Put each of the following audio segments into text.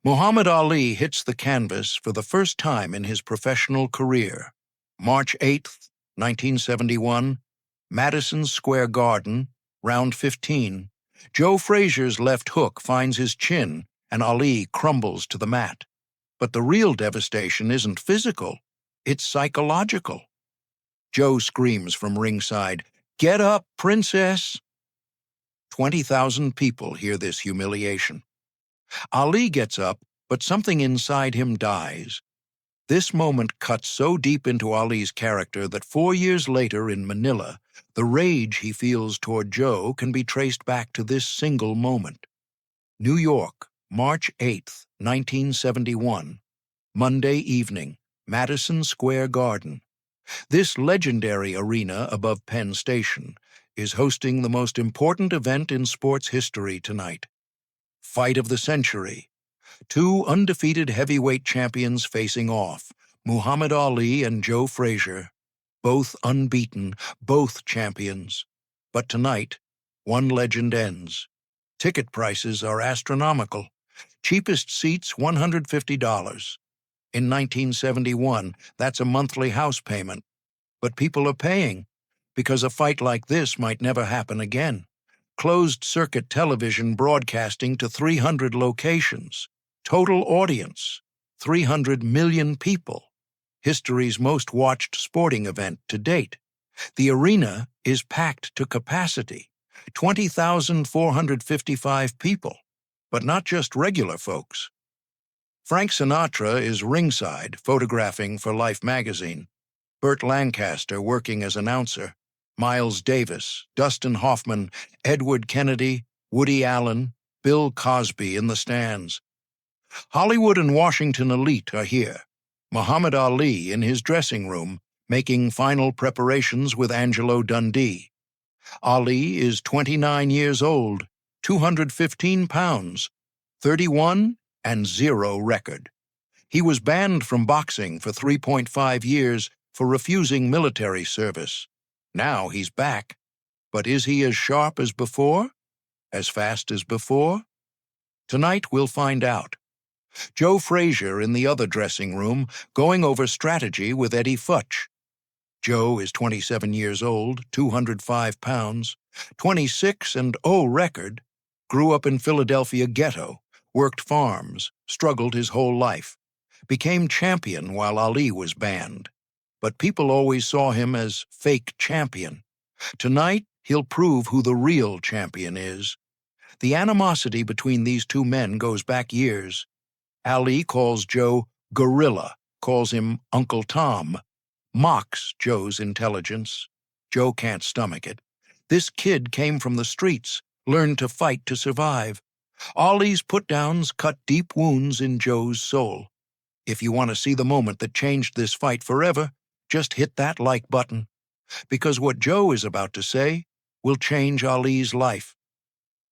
Muhammad Ali hits the canvas for the first time in his professional career. March 8th, 1971, Madison Square Garden, round 15. Joe Frazier's left hook finds his chin and Ali crumbles to the mat. But the real devastation isn't physical, it's psychological. Joe screams from ringside, "Get up, princess!" 20,000 people hear this humiliation. Ali gets up, but something inside him dies. This moment cuts so deep into Ali's character that 4 years later in Manila, the rage he feels toward Joe can be traced back to this single moment. New York, March 8th, 1971. Monday evening, Madison Square Garden. This legendary arena above Penn Station is hosting the most important event in sports history tonight. Fight of the century. Two undefeated heavyweight champions facing off, Muhammad Ali and Joe Frazier. Both unbeaten, both champions. But tonight, one legend ends. Ticket prices are astronomical. Cheapest seats $150. In 1971, that's a monthly house payment. But people are paying, because a fight like this might never happen again. Closed-circuit television broadcasting to 300 locations. Total audience, 300 million people. History's most watched sporting event to date. The arena is packed to capacity, 20,455 people, but not just regular folks. Frank Sinatra is ringside, photographing for Life magazine. Burt Lancaster working as announcer. Miles Davis, Dustin Hoffman, Edward Kennedy, Woody Allen, Bill Cosby in the stands. Hollywood and Washington elite are here. Muhammad Ali in his dressing room, making final preparations with Angelo Dundee. Ali is 29 years old, 215 pounds, 31 and 0 record. He was banned from boxing for 3.5 years for refusing military service. Now he's back. But is he as sharp as before? As fast as before? Tonight we'll find out. Joe Frazier in the other dressing room, going over strategy with Eddie Futch. Joe is 27 years old, 205 pounds, 26 and 0 record, grew up in Philadelphia ghetto, worked farms, struggled his whole life, became champion while Ali was banned. But people always saw him as fake champion. Tonight, he'll prove who the real champion is. The animosity between these two men goes back years. Ali calls Joe Gorilla, calls him Uncle Tom, mocks Joe's intelligence. Joe can't stomach it. This kid came from the streets, learned to fight to survive. Ali's put-downs cut deep wounds in Joe's soul. If you want to see the moment that changed this fight forever, just hit that like button. Because what Joe is about to say will change Ali's life.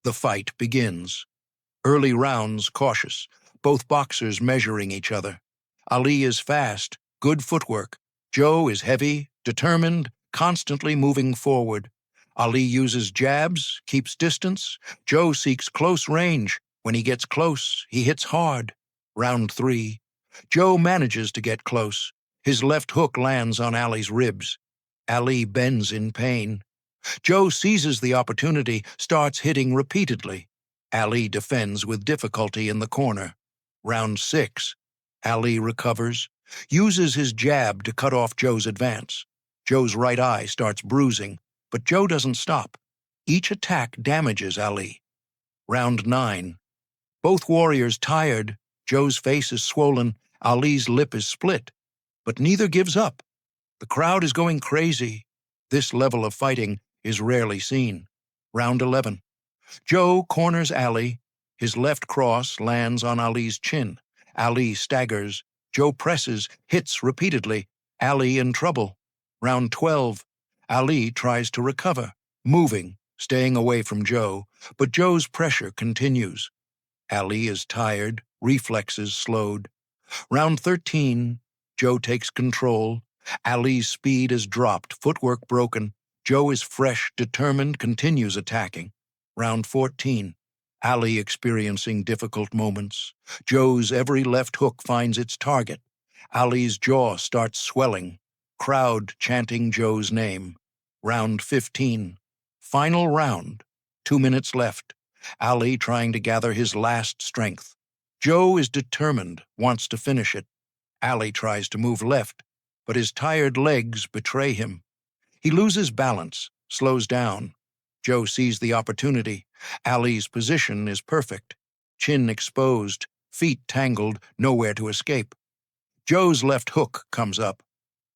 The fight begins. Early rounds cautious, both boxers measuring each other. Ali is fast, good footwork. Joe is heavy, determined, constantly moving forward. Ali uses jabs, keeps distance. Joe seeks close range. When he gets close, he hits hard. Round 3. Joe manages to get close. His left hook lands on Ali's ribs. Ali bends in pain. Joe seizes the opportunity, starts hitting repeatedly. Ali defends with difficulty in the corner. Round 6. Ali recovers, uses his jab to cut off Joe's advance. Joe's right eye starts bruising, but Joe doesn't stop. Each attack damages Ali. Round 9. Both warriors tired. Joe's face is swollen, Ali's lip is split. But neither gives up. The crowd is going crazy. This level of fighting is rarely seen. Round 11. Joe corners Ali. His left cross lands on Ali's chin. Ali staggers. Joe presses, hits repeatedly. Ali in trouble. Round 12. Ali tries to recover, moving, staying away from Joe, but Joe's pressure continues. Ali is tired, reflexes slowed. Round 13. Joe takes control. Ali's speed is dropped, footwork broken. Joe is fresh, determined, continues attacking. Round 14. Ali experiencing difficult moments. Joe's every left hook finds its target. Ali's jaw starts swelling. Crowd chanting Joe's name. Round 15. Final round. 2 minutes left. Ali trying to gather his last strength. Joe is determined, wants to finish it. Ali tries to move left, but his tired legs betray him. He loses balance, slows down. Joe sees the opportunity. Ali's position is perfect. Chin exposed, feet tangled, nowhere to escape. Joe's left hook comes up.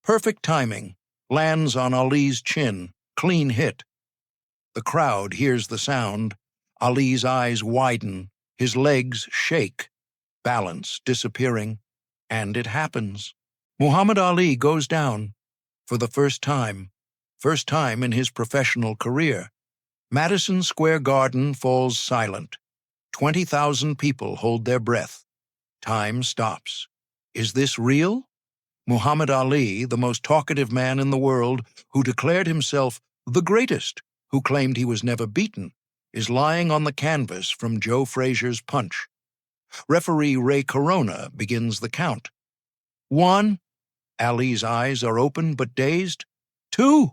Perfect timing. Lands on Ali's chin. Clean hit. The crowd hears the sound. Ali's eyes widen. His legs shake. Balance disappearing. And it happens. Muhammad Ali goes down. For the first time. First time in his professional career. Madison Square Garden falls silent. 20,000 people hold their breath. Time stops. Is this real? Muhammad Ali, the most talkative man in the world, who declared himself the greatest, who claimed he was never beaten, is lying on the canvas from Joe Frazier's punch. Referee Ray Corona begins the count. 1. Ali's eyes are open but dazed. 2.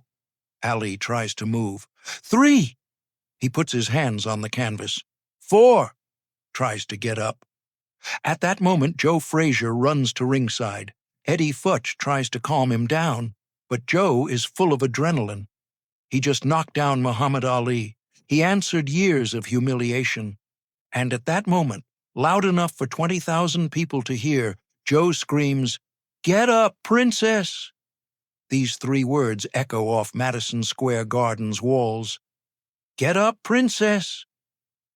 Ali tries to move. 3. He puts his hands on the canvas. 4. Tries to get up. At that moment, Joe Frazier runs to ringside. Eddie Futch tries to calm him down, but Joe is full of adrenaline. He just knocked down Muhammad Ali. He answered years of humiliation. And at that moment, loud enough for 20,000 people to hear, Joe screams, "Get up, princess!" These 3 words echo off Madison Square Garden's walls. "Get up, princess!"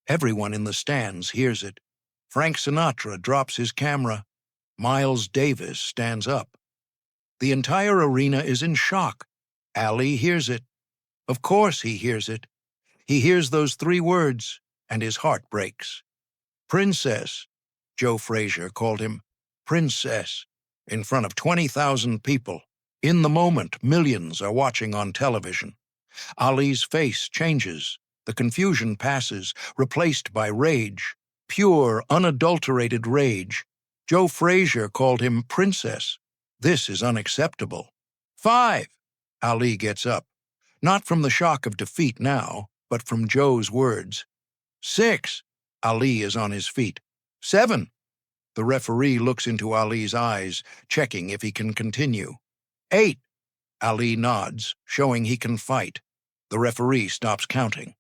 Everyone in the stands hears it. Frank Sinatra drops his camera. Miles Davis stands up. The entire arena is in shock. Ali hears it. Of course he hears it. He hears those 3 words, and his heart breaks. Princess. Joe Frazier called him princess in front of 20,000 people. In the moment, millions are watching on television. Ali's face changes. The confusion passes, replaced by rage. Pure, unadulterated rage. Joe Frazier called him princess. This is unacceptable. 5. Ali gets up. Not from the shock of defeat now, but from Joe's words. 6. Ali is on his feet. 7. The referee looks into Ali's eyes, checking if he can continue. 8. Ali nods, showing he can fight. The referee stops counting.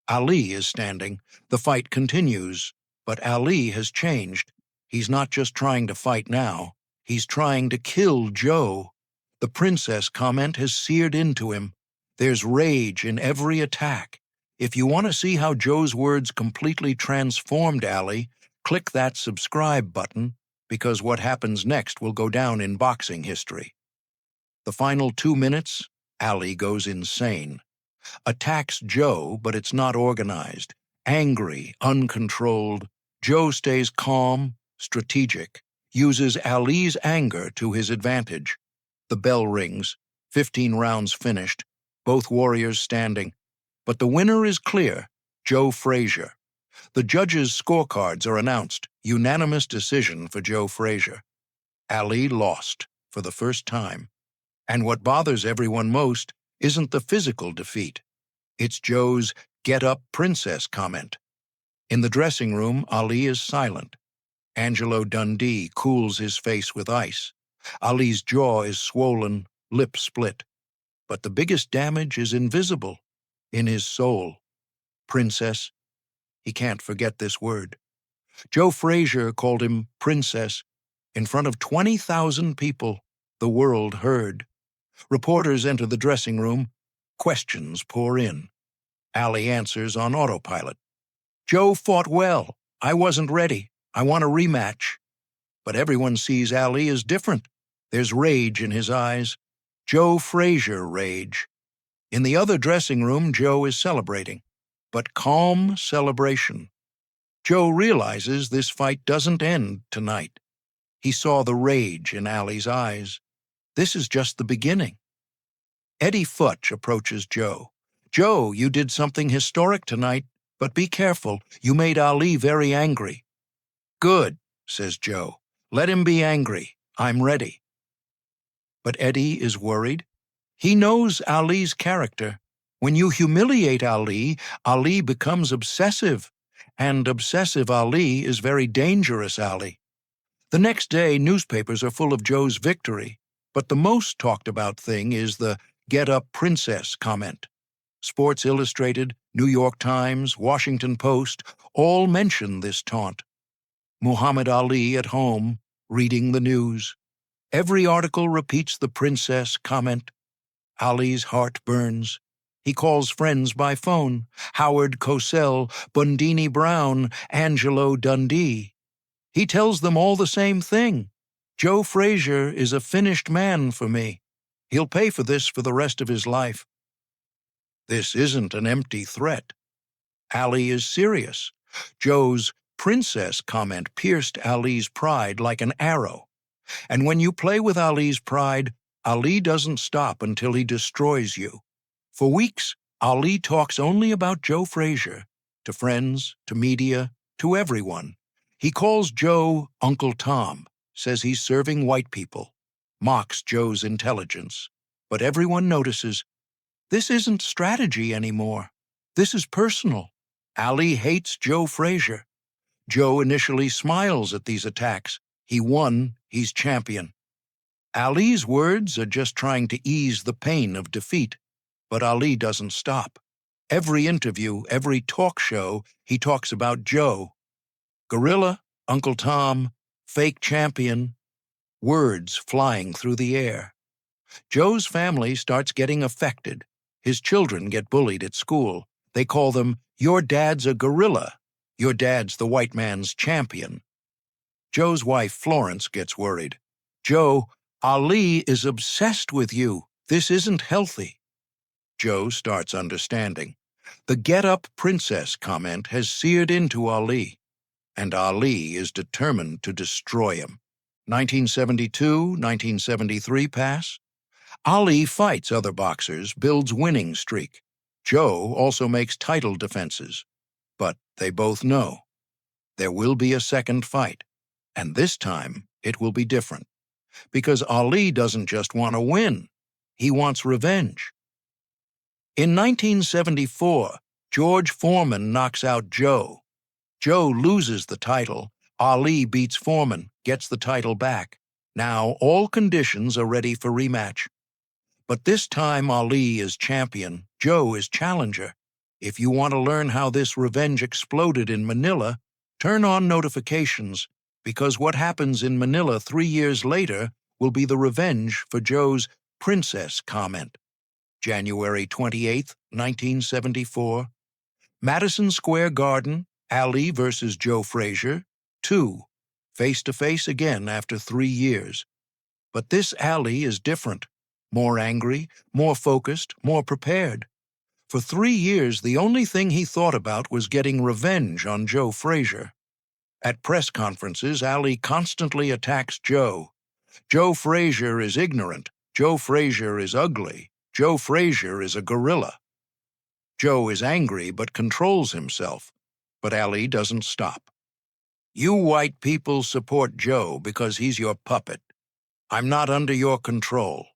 Ali is standing. The fight continues. But Ali has changed. He's not just trying to fight now. He's trying to kill Joe. The princess comment has seared into him. There's rage in every attack. If you want to see how Joe's words completely transformed Ali, click that subscribe button, because what happens next will go down in boxing history. The final 2 minutes, Ali goes insane. Attacks Joe, but it's not organized. Angry, uncontrolled, Joe stays calm, strategic, uses Ali's anger to his advantage. The bell rings, 15 rounds finished, both warriors standing. But the winner is clear, Joe Frazier. The judges' scorecards are announced, unanimous decision for Joe Frazier. Ali lost, for the first time. And what bothers everyone most isn't the physical defeat. It's Joe's "get up, princess" comment. In the dressing room, Ali is silent. Angelo Dundee cools his face with ice. Ali's jaw is swollen, lip split. But the biggest damage is invisible, in his soul. Princess. He can't forget this word. Joe Frazier called him princess. In front of 20,000 people, the world heard. Reporters enter the dressing room. Questions pour in. Ali answers on autopilot. Joe fought well. I wasn't ready. I want a rematch. But everyone sees Ali as different. There's rage in his eyes. Joe Frazier rage. In the other dressing room, Joe is celebrating. But calm celebration. Joe realizes this fight doesn't end tonight. He saw the rage in Ali's eyes. This is just the beginning. Eddie Futch approaches Joe. Joe, you did something historic tonight, But be careful, you made Ali very angry. Good, says Joe. Let him be angry. I'm ready. But Eddie is worried. He knows Ali's character. When you humiliate Ali, Ali becomes obsessive. And obsessive Ali is very dangerous Ali. The next day, newspapers are full of Joe's victory. But the most talked about thing is the "Get Up Princess" comment. Sports Illustrated, New York Times, Washington Post all mention this taunt. Muhammad Ali at home, reading the news. Every article repeats the princess comment. Ali's heart burns. He calls friends by phone: Howard Cosell, Bundini Brown, Angelo Dundee. He tells them all the same thing. Joe Frazier is a finished man for me. He'll pay for this for the rest of his life. This isn't an empty threat. Ali is serious. Joe's princess comment pierced Ali's pride like an arrow. And when you play with Ali's pride, Ali doesn't stop until he destroys you. For weeks, Ali talks only about Joe Frazier, to friends, to media, to everyone. He calls Joe Uncle Tom, says he's serving white people, mocks Joe's intelligence. But everyone notices, this isn't strategy anymore. This is personal. Ali hates Joe Frazier. Joe initially smiles at these attacks. He won, he's champion. Ali's words are just trying to ease the pain of defeat, but Ali doesn't stop. Every interview, every talk show, he talks about Joe. Gorilla, Uncle Tom, fake champion, words flying through the air. Joe's family starts getting affected. His children get bullied at school. They call them, "Your dad's a gorilla. Your dad's the white man's champion." Joe's wife, Florence, gets worried. "Joe, Ali is obsessed with you. This isn't healthy." Joe starts understanding. The "Get Up Princess" comment has seared into Ali, and Ali is determined to destroy him. 1972, 1973 pass. Ali fights other boxers, builds winning streak. Joe also makes title defenses. But they both know there will be a second fight, and this time it will be different. Because Ali doesn't just want to win, he wants revenge. In 1974, George Foreman knocks out Joe. Joe loses the title. Ali beats Foreman, gets the title back. Now all conditions are ready for rematch. But this time Ali is champion, Joe is challenger. If you want to learn how this revenge exploded in Manila, turn on notifications, because what happens in Manila 3 years later will be the revenge for Joe's princess comment. January 28, 1974. Madison Square Garden, Ali versus Joe Frazier, 2. Face-to-face again after 3 years. But this Ali is different. More angry, more focused, more prepared. For 3 years, the only thing he thought about was getting revenge on Joe Frazier. At press conferences, Ali constantly attacks Joe. Joe Frazier is ignorant. Joe Frazier is ugly. Joe Frazier is a gorilla. Joe is angry but controls himself. But Ali doesn't stop. You white people support Joe because he's your puppet. I'm not under your control.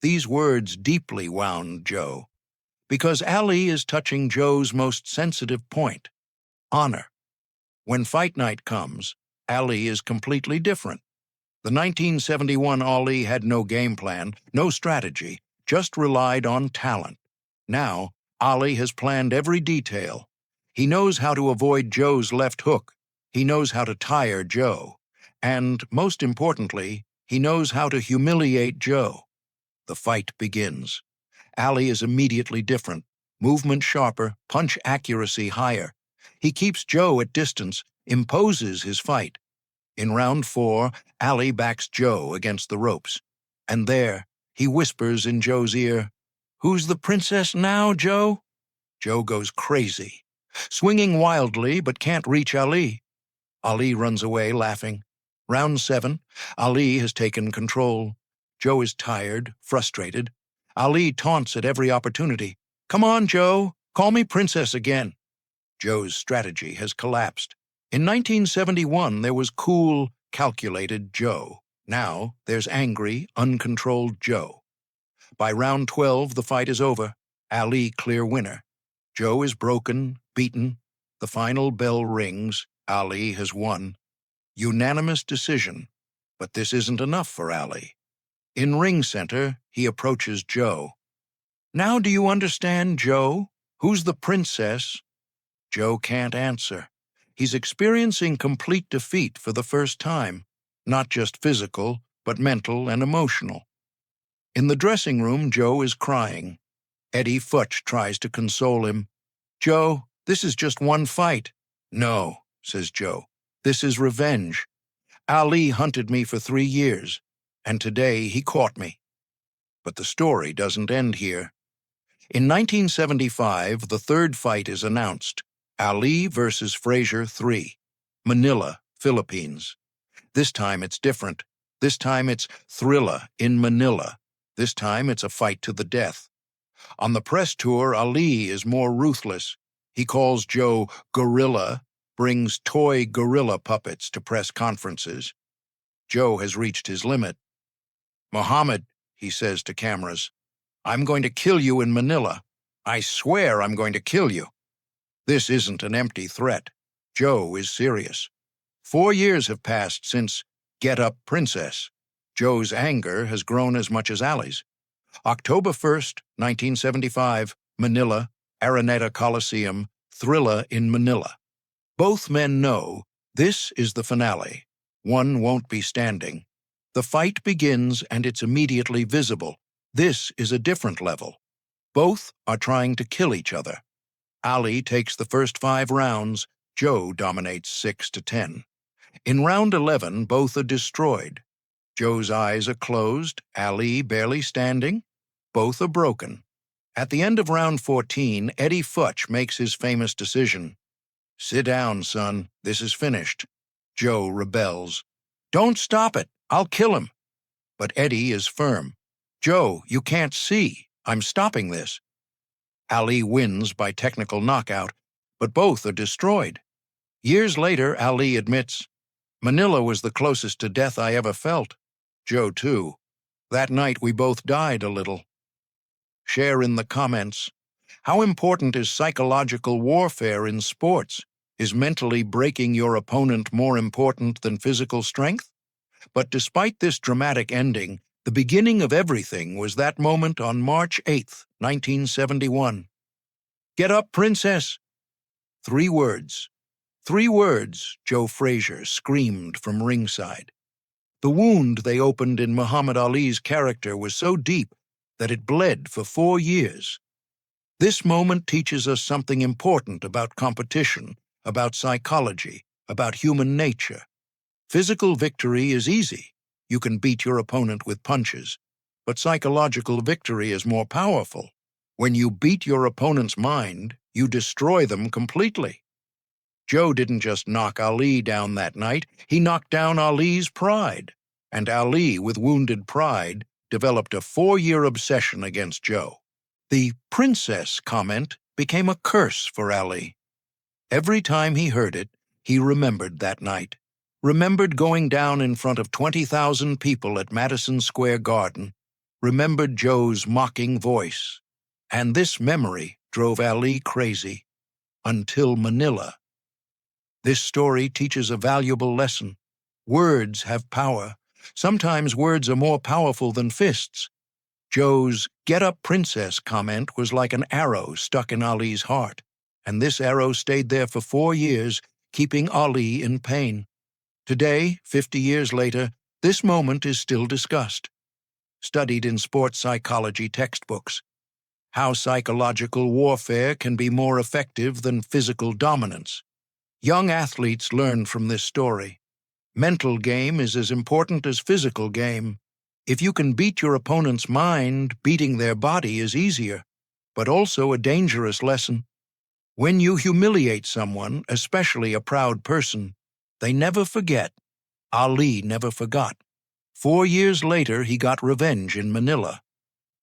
These words deeply wound Joe, because Ali is touching Joe's most sensitive point, honor. When fight night comes, Ali is completely different. The 1971 Ali had no game plan, no strategy, just relied on talent. Now, Ali has planned every detail. He knows how to avoid Joe's left hook. He knows how to tire Joe. And, most importantly, he knows how to humiliate Joe. The fight begins. Ali is immediately different, movement sharper, punch accuracy higher. He keeps Joe at distance, imposes his fight. In round 4, Ali backs Joe against the ropes. And there, he whispers in Joe's ear, "Who's the princess now, Joe?" Joe goes crazy, swinging wildly but can't reach Ali. Ali runs away laughing. Round 7, Ali has taken control. Joe is tired, frustrated. Ali taunts at every opportunity. "Come on, Joe, call me princess again." Joe's strategy has collapsed. In 1971, there was cool, calculated Joe. Now, there's angry, uncontrolled Joe. By round 12, the fight is over. Ali clear winner. Joe is broken, beaten. The final bell rings. Ali has won. Unanimous decision. But this isn't enough for Ali. In ring center, he approaches Joe. Now do you understand, Joe? Who's the princess? Joe can't answer. He's experiencing complete defeat for the first time. Not just physical, but mental and emotional. In the dressing room, Joe is crying. Eddie Futch tries to console him. Joe, this is just one fight. No, says Joe. This is revenge. Ali hunted me for 3 years, and today he caught me. But the story doesn't end here. In 1975, the third fight is announced. Ali versus Frazier 3, Manila, Philippines. This time it's different. This time it's thrilla in Manila. This time it's a fight to the death. On the press tour, Ali is more ruthless. He calls Joe gorilla, brings toy gorilla puppets to press conferences. Joe has reached his limit. Muhammad, he says to cameras, I'm going to kill you in Manila. I swear I'm going to kill you. This isn't an empty threat. Joe is serious. 4 years have passed since Get Up Princess. Joe's anger has grown as much as Ali's. October 1st, 1975, Manila, Araneta Coliseum, thrilla in Manila. Both men know this is the finale. One won't be standing. The fight begins and it's immediately visible. This is a different level. Both are trying to kill each other. Ali takes the first 5 rounds. Joe dominates 6-10. In round 11, both are destroyed. Joe's eyes are closed, Ali barely standing. Both are broken. At the end of round 14, Eddie Futch makes his famous decision. Sit down, son. This is finished. Joe rebels. Don't stop it. I'll kill him. But Eddie is firm. Joe, you can't see. I'm stopping this. Ali wins by technical knockout, but both are destroyed. Years later, Ali admits, Manila was the closest to death I ever felt. Joe, too. That night we both died a little. Share in the comments. How important is psychological warfare in sports? Is mentally breaking your opponent more important than physical strength? But despite this dramatic ending, the beginning of everything was that moment on March 8th, 1971. Get up, princess! 3 words. 3 words, Joe Frazier screamed from ringside. The wound they opened in Muhammad Ali's character was so deep that it bled for 4 years. This moment teaches us something important about competition, about psychology, about human nature. Physical victory is easy. You can beat your opponent with punches. But psychological victory is more powerful. When you beat your opponent's mind, you destroy them completely. Joe didn't just knock Ali down that night, he knocked down Ali's pride. And Ali, with wounded pride, developed a 4-year obsession against Joe. The princess comment became a curse for Ali. Every time he heard it, he remembered that night. Remembered going down in front of 20,000 people at Madison Square Garden. Remembered Joe's mocking voice. And this memory drove Ali crazy. Until Manila. This story teaches a valuable lesson. Words have power. Sometimes words are more powerful than fists. Joe's "Get Up, Princess" comment was like an arrow stuck in Ali's heart, and this arrow stayed there for 4 years, keeping Ali in pain. Today, 50 years later, this moment is still discussed. Studied in sports psychology textbooks. How psychological warfare can be more effective than physical dominance. Young athletes learn from this story. Mental game is as important as physical game. If you can beat your opponent's mind, beating their body is easier, but also a dangerous lesson. When you humiliate someone, especially a proud person, they never forget. Ali never forgot. 4 years later, he got revenge in Manila.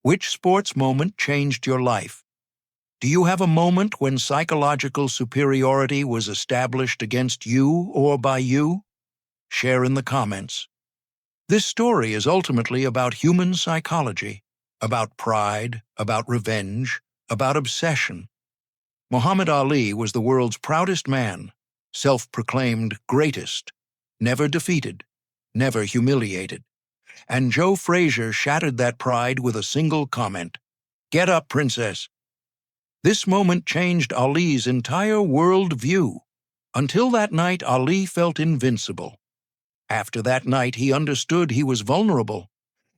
Which sports moment changed your life? Do you have a moment when psychological superiority was established against you or by you? Share in the comments. This story is ultimately about human psychology, about pride, about revenge, about obsession. Muhammad Ali was the world's proudest man, self-proclaimed greatest, never defeated, never humiliated. And Joe Frazier shattered that pride with a single comment, "Get up, princess." This moment changed Ali's entire world view. Until that night, Ali felt invincible. After that night, he understood he was vulnerable,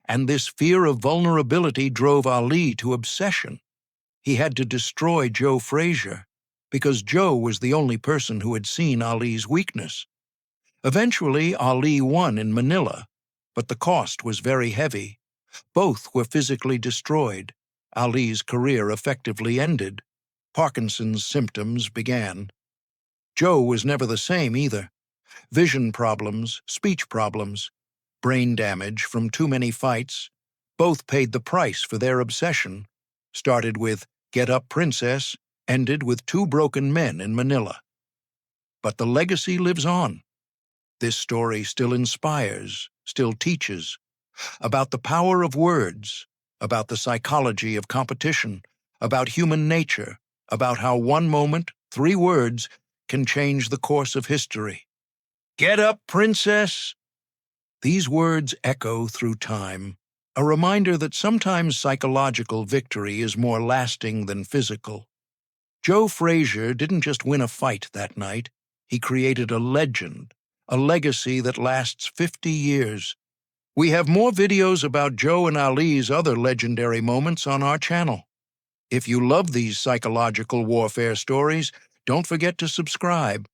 and this fear of vulnerability drove Ali to obsession. He had to destroy Joe Frazier, because Joe was the only person who had seen Ali's weakness. Eventually, Ali won in Manila, but the cost was very heavy. Both were physically destroyed. Ali's career effectively ended. Parkinson's symptoms began. Joe was never the same either. Vision problems, speech problems, brain damage from too many fights, both paid the price for their obsession. Started with "Get Up, Princess," ended with 2 broken men in Manila. But the legacy lives on. This story still inspires, still teaches, about the power of words, about the psychology of competition, about human nature, about how one moment, 3 words, can change the course of history. Get up, princess! These words echo through time, a reminder that sometimes psychological victory is more lasting than physical. Joe Frazier didn't just win a fight that night, he created a legend, a legacy that lasts 50 years. We have more videos about Joe and Ali's other legendary moments on our channel. If you love these psychological warfare stories, don't forget to subscribe.